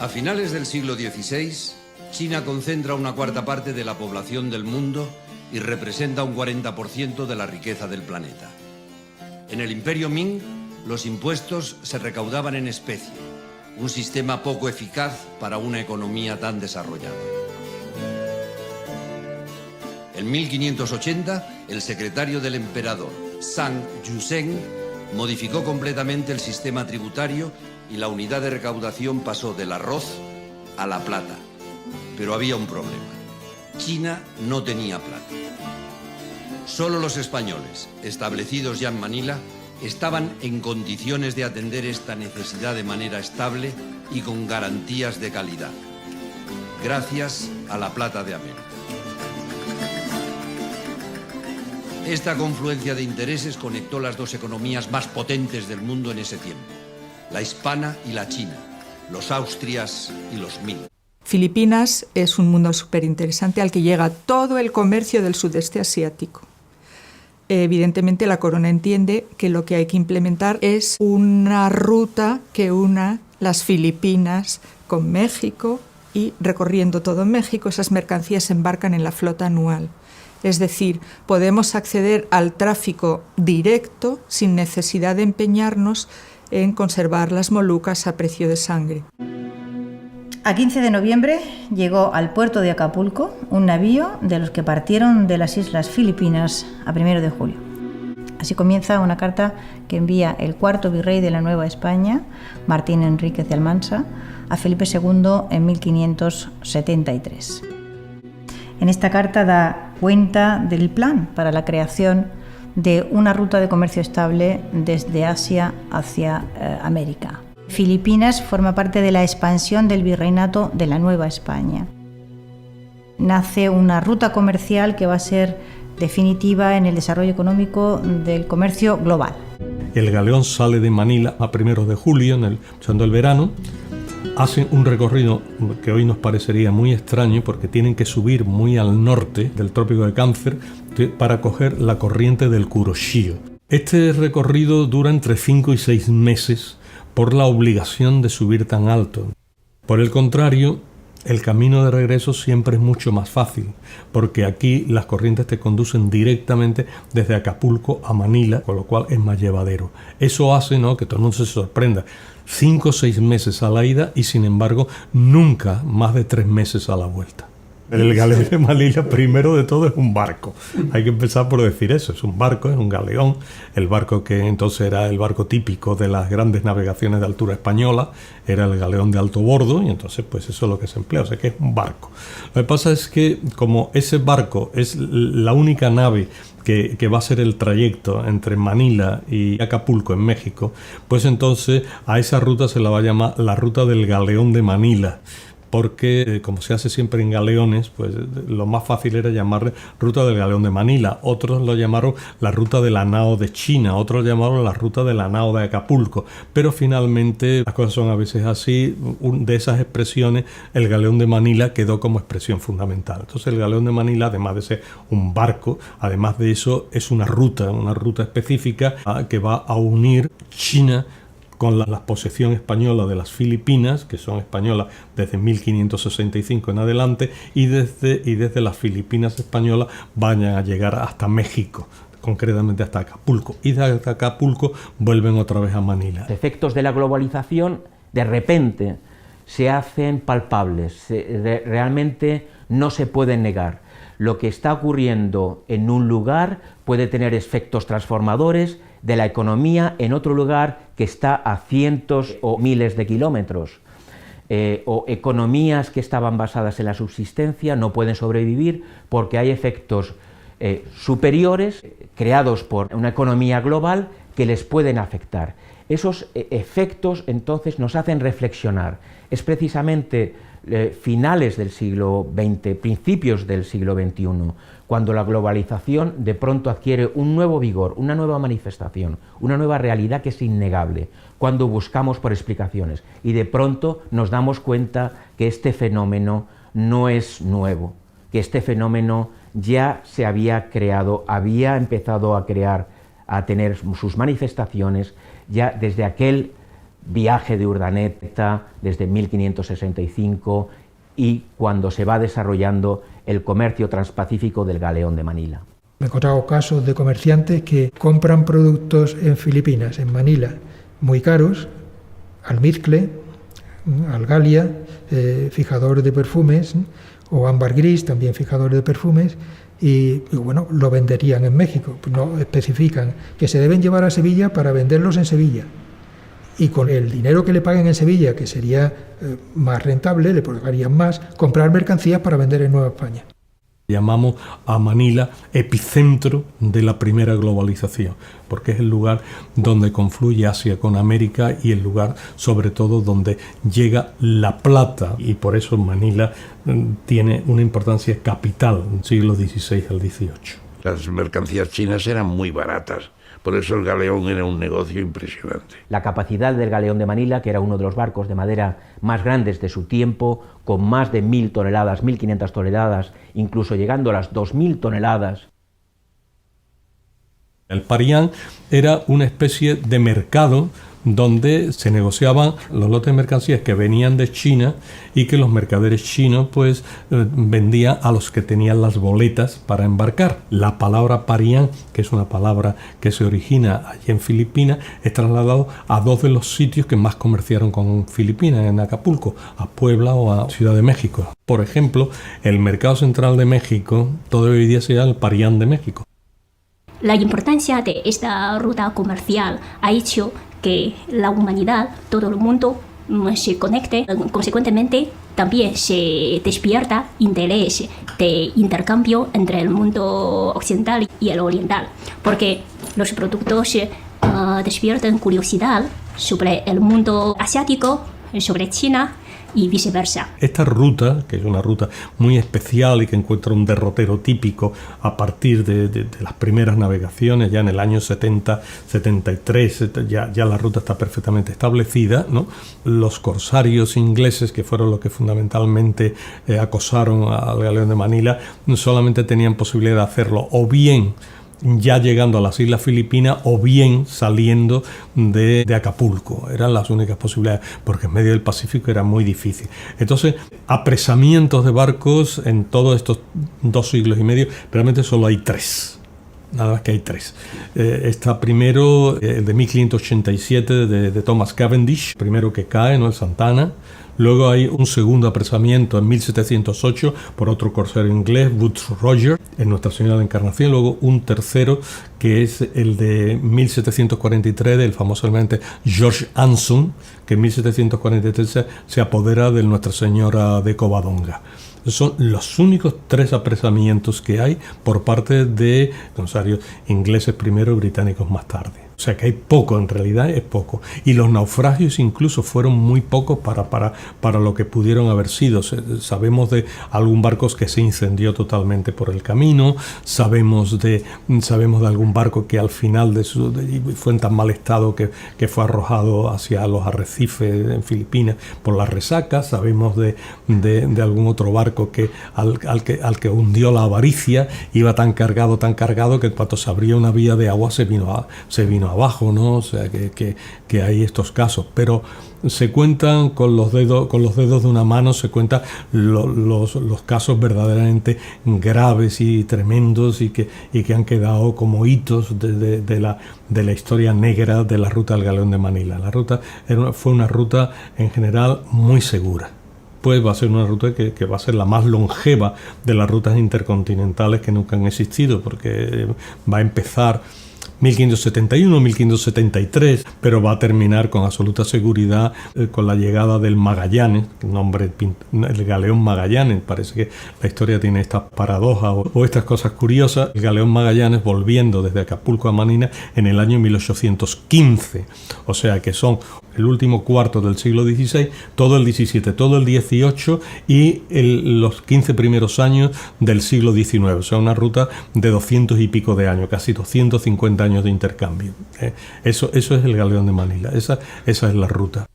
A finales del siglo XVI, China concentra una cuarta parte de la población del mundo y representa un 40% de la riqueza del planeta. En el Imperio Ming, los impuestos se recaudaban en especie, un sistema poco eficaz para una economía tan desarrollada. En 1580, el secretario del emperador, Zhang Yuzheng, modificó completamente el sistema tributario y la unidad de recaudación pasó del arroz a la plata. Pero había un problema. China no tenía plata. Solo los españoles, establecidos ya en Manila, estaban en condiciones de atender esta necesidad de manera estable y con garantías de calidad, gracias a la plata de América. Esta confluencia de intereses conectó las dos economías más potentes del mundo en ese tiempo, la hispana y la china, los Austrias y los Ming. Filipinas es un mundo súper interesante al que llega todo el comercio del sudeste asiático. Evidentemente la corona entiende que lo que hay que implementar es una ruta que una las Filipinas con México y recorriendo todo México esas mercancías se embarcan en la flota anual. Es decir, podemos acceder al tráfico directo sin necesidad de empeñarnos en conservar las Molucas a precio de sangre. A 15 de noviembre llegó al puerto de Acapulco un navío de los que partieron de las islas Filipinas a 1 de julio. Así comienza una carta que envía el cuarto virrey de la Nueva España, Martín Enríquez de Almansa, a Felipe II en 1573. En esta carta da cuenta del plan para la creación de una ruta de comercio estable desde Asia hacia América. Filipinas forma parte de la expansión del virreinato de la Nueva España. Nace una ruta comercial que va a ser definitiva en el desarrollo económico del comercio global. El galeón sale de Manila a 1 de julio, echando el verano. Hacen un recorrido que hoy nos parecería muy extraño porque tienen que subir muy al norte del trópico de Cáncer para coger la corriente del Kuroshio. Este recorrido dura entre 5 y 6 meses por la obligación de subir tan alto. Por el contrario, el camino de regreso siempre es mucho más fácil, porque aquí las corrientes te conducen directamente desde Acapulco a Manila, con lo cual es más llevadero. Eso hace, ¿no?, que todo el mundo se sorprenda. 5 o 6 meses a la ida y, sin embargo, nunca más de 3 meses a la vuelta. El galeón de Manila, primero de todo, es un barco. Hay que empezar por decir eso. Es un barco, es un galeón. El barco que entonces era el barco típico de las grandes navegaciones de altura española era el galeón de alto bordo, y entonces pues eso es lo que se emplea. O sea que es un barco. Lo que pasa es que como ese barco es la única nave que va a ser el trayecto entre Manila y Acapulco en México, pues entonces a esa ruta se la va a llamar la ruta del galeón de Manila, porque como se hace siempre en galeones, pues lo más fácil era llamarle ruta del galeón de Manila. Otros lo llamaron la ruta de la nao de China, otros lo llamaron la ruta de la nao de Acapulco, pero finalmente las cosas son a veces así. De esas expresiones, el galeón de Manila quedó como expresión fundamental. Entonces el galeón de Manila, además de ser un barco, además de eso es una ruta específica que va a unir China con la posesión española de las Filipinas, que son españolas desde 1565 en adelante, y desde las Filipinas españolas vayan a llegar hasta México, concretamente hasta Acapulco, y desde Acapulco vuelven otra vez a Manila. Los efectos de la globalización de repente se hacen palpables, realmente no se pueden negar. Lo que está ocurriendo en un lugar puede tener efectos transformadores de la economía en otro lugar que está a cientos o miles de kilómetros. O economías que estaban basadas en la subsistencia no pueden sobrevivir porque hay efectos superiores creados por una economía global que les pueden afectar. Esos efectos entonces nos hacen reflexionar. Es precisamente finales del siglo XX, principios del siglo XXI, cuando la globalización de pronto adquiere un nuevo vigor, una nueva manifestación, una nueva realidad que es innegable, cuando buscamos por explicaciones y de pronto nos damos cuenta que este fenómeno no es nuevo, que este fenómeno ya se había creado, había empezado a tener sus manifestaciones ya desde aquel viaje de Urdaneta desde 1565 y cuando se va desarrollando el comercio transpacífico del galeón de Manila. Me he encontrado casos de comerciantes que compran productos en Filipinas, en Manila, muy caros, almizcle, algalia, fijador de perfumes, o ámbar gris, también fijador de perfumes, y bueno, lo venderían en México. No especifican que se deben llevar a Sevilla para venderlos en Sevilla. Y con el dinero que le paguen en Sevilla, que sería más rentable, le pagarían más, comprar mercancías para vender en Nueva España. Llamamos a Manila epicentro de la primera globalización, porque es el lugar donde confluye Asia con América y el lugar, sobre todo, donde llega la plata. Y por eso Manila tiene una importancia capital en siglos XVI al XVIII. Las mercancías chinas eran muy baratas. Por eso el galeón era un negocio impresionante. La capacidad del galeón de Manila, que era uno de los barcos de madera más grandes de su tiempo, con más de 1.000 toneladas, 1.500 toneladas, incluso llegando a las 2.000 toneladas. El Parián era una especie de mercado donde se negociaban los lotes de mercancías que venían de China y que los mercaderes chinos pues vendían a los que tenían las boletas para embarcar. La palabra Parián, que es una palabra que se origina allí en Filipinas, es trasladado a dos de los sitios que más comerciaron con Filipinas, en Acapulco, a Puebla o a Ciudad de México. Por ejemplo, el mercado central de México todavía hoy día se llama el Parián de México. La importancia de esta ruta comercial ha hecho que la humanidad, todo el mundo, se conecte. Consecuentemente, también se despierta interés de intercambio entre el mundo occidental y el oriental, porque los productos despiertan curiosidad sobre el mundo asiático, sobre China y viceversa. Esta ruta, que es una ruta muy especial y que encuentra un derrotero típico a partir de las primeras navegaciones, ya en el año 70, 73, ya la ruta está perfectamente establecida, ¿no? Los corsarios ingleses, que fueron los que fundamentalmente acosaron al galeón de Manila, solamente tenían posibilidad de hacerlo o bien ya llegando a las Islas Filipinas o bien saliendo de Acapulco. Eran las únicas posibilidades, porque en medio del Pacífico era muy difícil. Entonces, apresamientos de barcos en todos estos 2 siglos y medio, realmente solo hay 3. Nada más que hay 3. Está primero el de 1587 de Thomas Cavendish, primero que cae, ¿no? El Santa Ana. Luego hay un segundo apresamiento en 1708 por otro corsario inglés, Woodes Roger, en Nuestra Señora de la Encarnación. Luego un tercero, que es el de 1743 del famoso almirante George Anson, que en 1743 se apodera de Nuestra Señora de Covadonga. Son los únicos 3 apresamientos que hay por parte de corsarios ingleses primero y británicos más tarde. O sea que hay poco, en realidad es poco. Y los naufragios incluso fueron muy pocos para lo que pudieron haber sido. Sabemos de algún barco que se incendió totalmente por el camino, sabemos de algún barco que al final fue en tan mal estado que fue arrojado hacia los arrecifes en Filipinas por la resaca, sabemos de algún otro barco que al que hundió la avaricia, iba tan cargado que cuando se abría una vía de agua se vino abajo, ¿no? O sea que hay estos casos, pero se cuentan con los dedos de una mano, se cuentan los casos verdaderamente graves y tremendos y que han quedado como hitos de la historia negra de la ruta del galeón de Manila. La ruta fue una ruta en general muy segura. Pues va a ser una ruta que va a ser la más longeva de las rutas intercontinentales que nunca han existido, porque va a empezar 1571, 1573, pero va a terminar con absoluta seguridad con la llegada del Magallanes, el galeón Magallanes. Parece que la historia tiene estas paradojas o estas cosas curiosas. El galeón Magallanes volviendo desde Acapulco a Manila en el año 1815, o sea que son el último cuarto del siglo XVI, todo el XVII, todo el XVIII y los 15 primeros años del siglo XIX. O sea, una ruta de 200 y pico de años, casi 250 años de intercambio. Eso es el galeón de Manila, esa es la ruta.